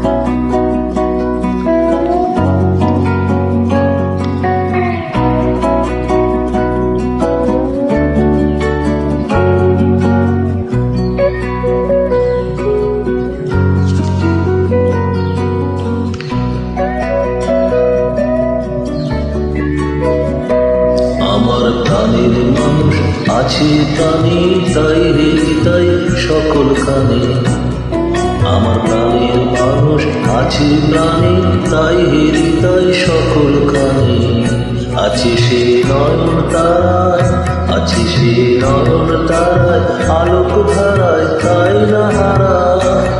আমার প্রাণের মানুষ আছে প্রাণী তাই হৃদয় সকল খানে। আমার প্রাণের মানুষ আছে প্রাণী তাই হৃদয় সকল খানে। আছে সে নয়ন তারায়, আছে সে নয়ন তারায়, আলোক ধারায় তাই না হারায়।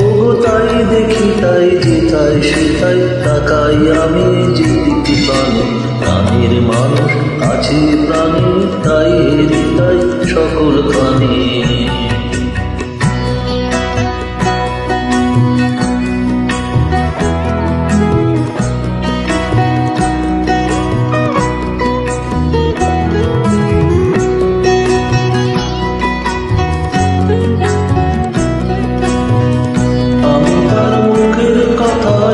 ওগো তাই দেখি তাই যেতাই সেটাই তাকাই আমি যেদিকে পানি। প্রাণের মানুষ আছে প্রাণী তাই হৃদয় সকল খানে।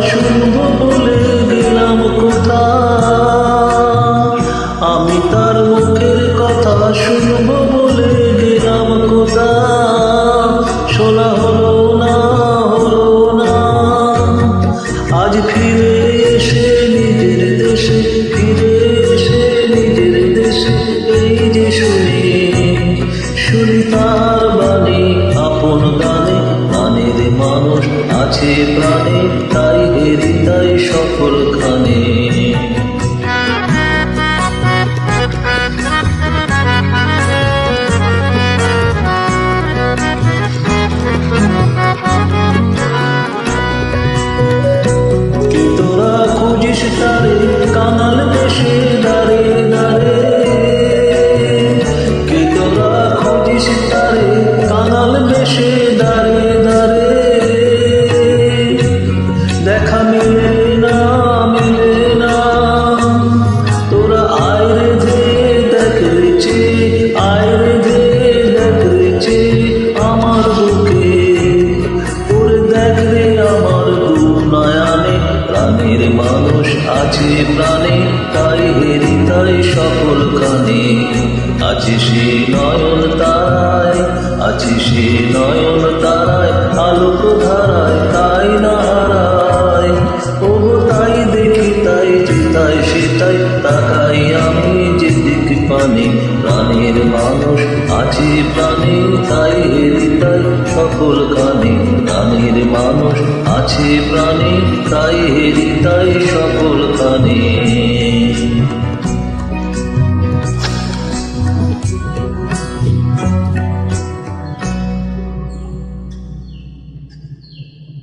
শুনবো বলে গেলাম কোথায়, আমি তার মুখের কথা শুনবো বলে গেলাম কোথায়। শোনা হলো না, হলো না। আজ ফিরে এসে নিজের দেশে, ফিরে এসে নিজের দেশে এই যে শুনি, শুনি তার বাণী আপন গানে। প্রাণের মানুষ আছে প্রাণে তাই হৃদয় সকল খানে। কি তোরা খুঁজিস তারে কাঙাল দেশে দাঁড়ে দাঁড়ে, কি তোরা খুঁজিস তারে কাঙাল দেশে দাঁড়ে দাঁড়ে। দেখা মিলে না, মিলে না। তোরা আয়রে যে দেখেছি, আয়রে যে দেখেছি আমার বুকে। ওরে দেখ রে আমার দু নয়নে। প্রাণের মানুষ আছে প্রাণে তাই হৃদয় সকল খানে। আছে সে নয়ন তারায়, আছে সে নয়ন তারায়, আলোক ধারায় তাই না হারায়। ওগো তাই দেখি তাই যেতাই সেটাই তাকাই আমি যেদিকে পানি। প্রাণের মানুষ আছে প্রাণে তাই হৃদয় সকল খানে। প্রাণের মানুষ আছে প্রাণে তাই হৃদয় সকল খানে।